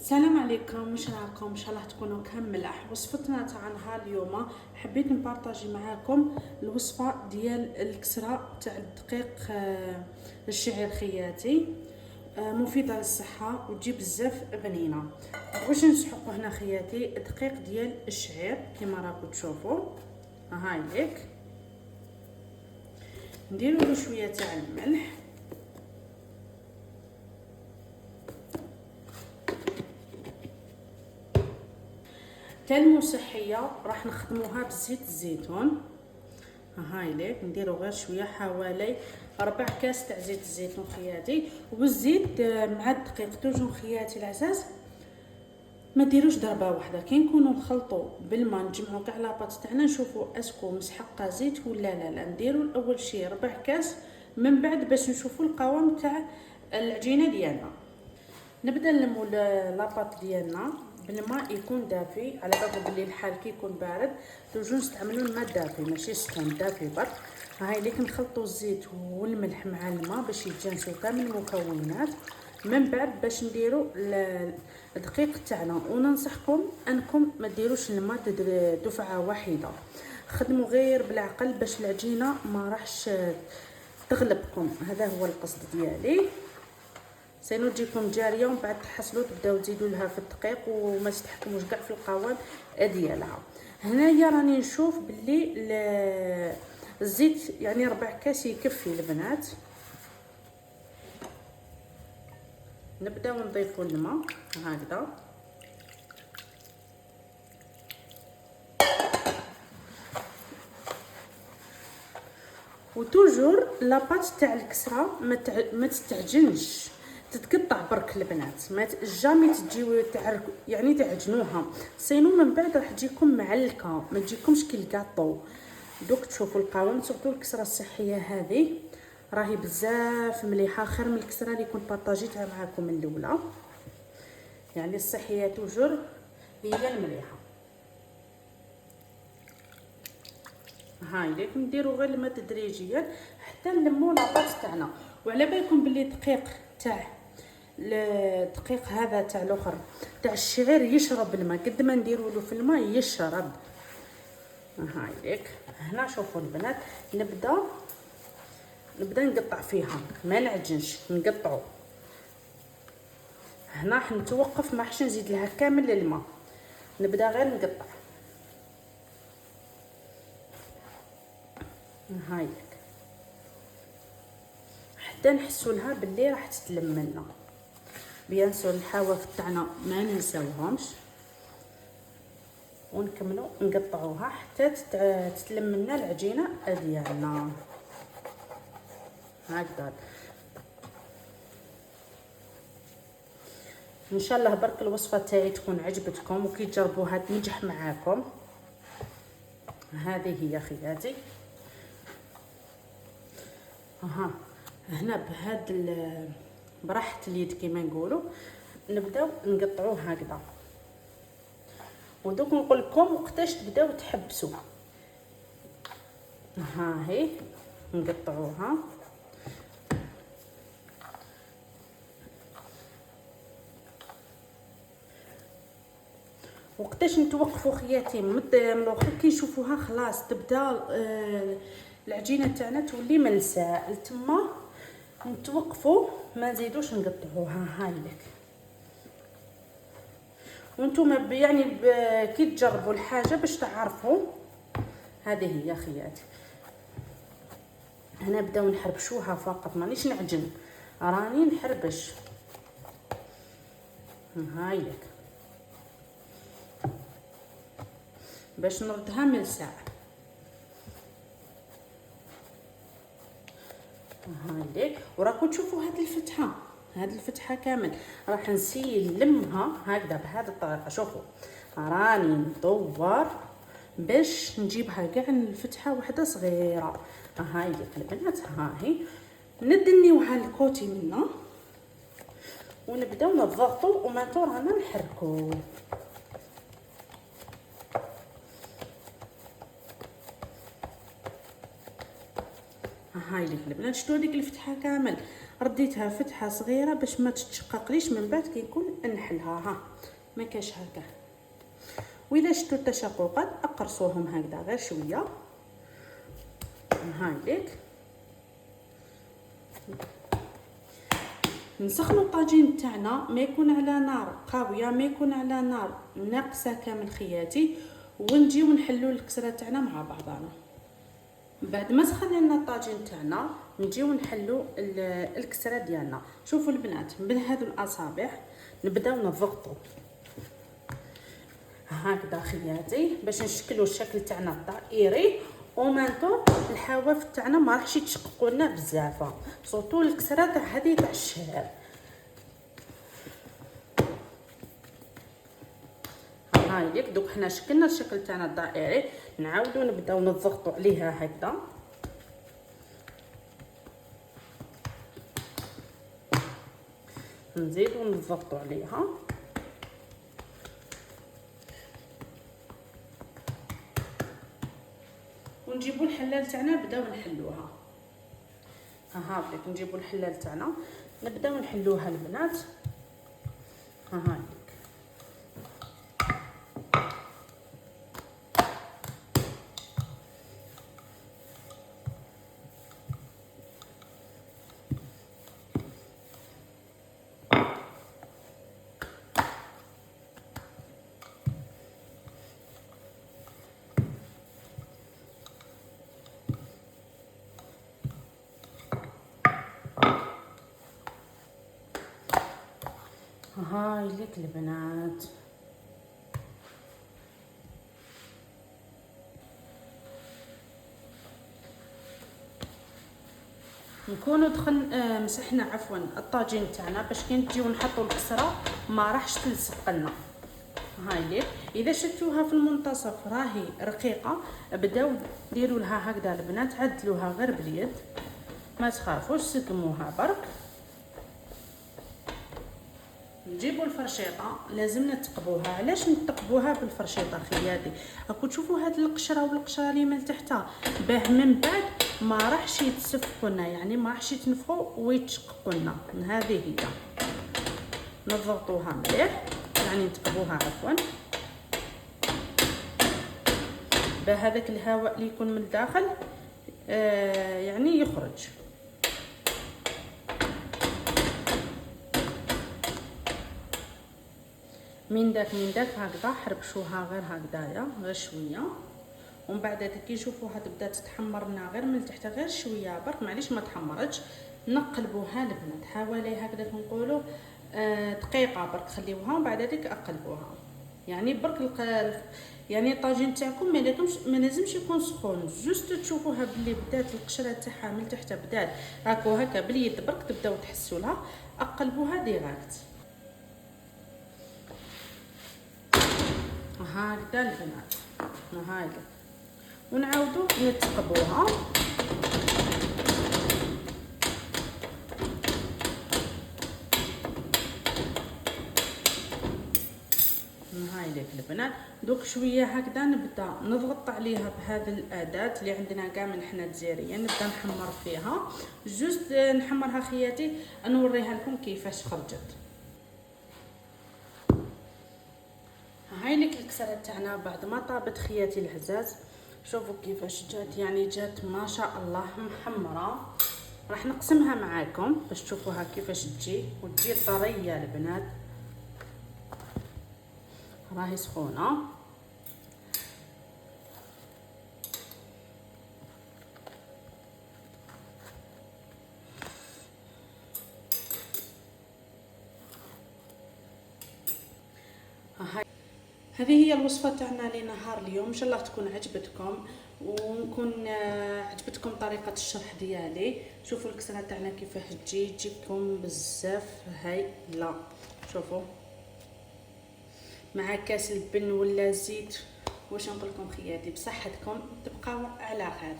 السلام عليكم، واش راكم؟ ان شاء الله تكونوا كاملاح. وصفتنا تاع نهار اليوم حبيت نبارطاجي معاكم الوصفه ديال الكسره تاع الدقيق الشعير خياتي. مفيده للصحه وتجي بزاف بنينه. واش نسحقوا هنا خياتي؟ الدقيق ديال الشعير كما راكم تشوفوا، هاي ليك. نديروا له شويه تاع الملح، كلمه صحيه راح نخدموها بزيت الزيتون. هاي ليك نديرو غير شويه، حوالي 4 كاس تاع زيت الزيتون خياتي. والزيت مع الدقيق توجو خياتي العزاز ما ديروش ضربه واحده. كي نكونوا نخلطوا بالماء نجمعوا كاع لاباط تاعنا نشوفوا اسكو مسحقه زيت ولا لا. نديروا الاول شيء 4 كاس من بعد باش نشوفوا القوام تاع العجينه ديالنا. نبدا نلمو لاباط ديالنا بالماء يكون دافي، على بالكم بلي الحال كي يكون بارد توجو نستعملوا الماء دافي ماشي سخون، دافي برك. هاي ليك نخلطوا الزيت والملح مع الماء باش يتجانسوا كامل المكونات. من بعد باش نديروا الدقيق تاعنا، وننصحكم انكم ما ديروش الماء دفعه واحده، خدموا غير بالعقل باش العجينه ما راحش تغلبكم. هذا هو القصد ديالي. سينو تجيكم جاريه ومن بعد تحصلوا تبداو تزيدوا لها في الدقيق وما تتحكموش كاع في القوام ديالها. هنايا راني نشوف باللي الزيت يعني 4 كاس يكفي البنات. نبداو نضيفوا الماء هكذا، وتوجور لاباط تاع الكسره ما تستعجنش، تتقطع برك البنات، ما جامي تجيو يعني تعجنوها، سينو من بعد راح تجيكم معلكه ما تجيكمش كي الكاطو. دوك تشوفوا القوام، سورتو الكسره الصحيه هذه راهي بزاف مليحه، خير من الكسره اللي كنت بارطاجيتها معكم من الاولى. يعني الصحيه توجور هي المليحه. هاي ليك نديرو غير الماء تدريجيا حتى نلمو لاباط تاعنا. وعلى بالكم بلي الدقيق هذا تاع الاخر تاع الشعير يشرب الماء، قد ما نديرو له في الماء يشرب. هاي ليك هنا شوفوا البنات، نبدا نقطع فيها، ما نعجنش، نقطعو. هنا حنتوقف، ما حش نزيد لها كامل الماء، نبدا غير نقطع. هاي لك حتى نحسوا لها باللي راح تتلم لنا. بيان سور الحواف تاعنا ما ننساوهمش، ونكملوا نقطعوها حتى تتلم لنا العجينه ديالنا هكذا. ان شاء الله برك الوصفه تاعي تكون عجبتكم وكي تجربوها تنجح معاكم. هذه هي خياتي. هنا براحه اليد كما نقولوا نبداو نقطعوه هكذا. ودوك نقول لكم وقتاش تبداو تحبسوا. ها هي نقطعوها، وقتاش نتوقفوا خياتي من الاخر كي نشوفوها خلاص تبدا العجينه تاعنا تولي ملساء، تما نتوقفوا ما نزيدوش نقطعوها. هاي لك وانتم يعني كي تجربوا الحاجه باش تعرفوا. هذه هي خياتي. هنا نبداو نحربشوها فقط، مانيش نعجن، راني نحربش. هاي لك باش نردها ملساء. هاي ليك وراكم تشوفوا هاد الفتحه كامل راح نسلمها هكذا بهذه الطريقه. شوفوا راني ندور باش نجيبها كاع الفتحه واحده صغيره. هاي ليك البنات، ها هي ندنيوها الكوتي منا ونبداو نضغطوا وما رانا نحركوا. هاي ليك البنات، شتو ديك الفتحه كامل رديتها فتحه صغيره باش ما تتشققليش من بعد كي نكون نحلها. ها ما كاش هكا. واذا شفتوا التشققات اقرصوهم هكذا غير شويه. هاي ليك نسخنوا الطاجين تاعنا، ما يكون على نار قويه، ما يكون على نار ناقصه كامل خياتي، ونجيو نحلوا الكسره تاعنا مع بعضنا. بعد ما سخنا الطاجين تاعنا نجيو نحلوا الكسره ديالنا. شوفوا البنات من هذو الاصابع نبداو نضغطوا هكذا خياتي باش نشكلوا الشكل تاعنا الدائري، ومانتو الحواف تاعنا ما راحش يتشققوا لنا بزاف، صوتو الكسره تاع هذه تاع الشعر. هاي ليك دوك حنا شكلنا الشكل تاعنا الدائري، نعاودوا نبداو نضغطوا عليها هكذا. نزيدوا نضغطوا عليها ونجيبوا الحلال تاعنا نبداو نحلوها. ها بديت نجيبوا الحلال تاعنا نبداو نحلوها البنات. ها هاي لك البنات. نكونوا مسحنا عفوا الطاجين تاعنا باش كي نجيو نحطوا الكسره ما راحش تلصق لنا. هاي ليك اذا شفتوها في المنتصف راهي رقيقه بداو ديروا لها هكذا البنات، عدلوها غير باليد ما تخافوش، سقموها برك. نجيبوا الفرشيطه لازم نتقبوها. علاش نتقبوها بالفرشيطه خياتي؟ راكم تشوفوا هاد القشره والقشره اللي من تحتها باه من بعد ما راحش يتسفقوا لنا، يعني ما راحش يتنفخوا ويتشققوا لنا. هذه هي نضغطوها مليح، يعني نتقبوها عفوا باه هذاك الهواء اللي يكون من الداخل يعني يخرج. من داك هكذا حربشوها غير هكذايا غير شويه، ومن بعد هذيك كي نشوفوها تبدا تتحمر لنا غير من تحت غير شويه برك، معليش ما تحمرتش، نقلبوها البنات حوالي هكذا نقولوا دقيقه برك خليوها، ومن بعد هذيك اقلبوها. يعني برك يعني الطاجين تاعكم ما لازمش يكون سخون، جوست تشوفوها بلي بدات القشره تاعها من تحت بدات هاكو هكا باليد برك تبداو تحسوا لها، اقلبوها ديريكت هكذا البنات. هاكا ونعاودوا نتقبوها. هاي ليك البنات دوك شويه هكذا نبدا نضغط عليها بهذا الاداه اللي عندنا كاع من حنا جزائريين، نبدا نحمر فيها جوست نحمرها خياتي نوريها لكم كيفاش خرجت. هاي لك الكسره تاعنا بعد ما طابت خياتي العزاز، شوفوا كيفاش جات، يعني جات ما شاء الله محمره. راح نقسمها معاكم باش تشوفوها كيفاش تجي، وتجي طريه البنات، راهي سخونه. هذه هي الوصفه تاعنا لنهار اليوم، ان شاء الله تكون عجبتكم ونكون عجبتكم طريقه الشرح ديالي. شوفوا الكسره تاعنا كيفاش تجيكم بزاف هايله. شوفوا مع كاس البن ولا زيت، واش نقول لكم خياتي بصحتكم، تبقاو على خير.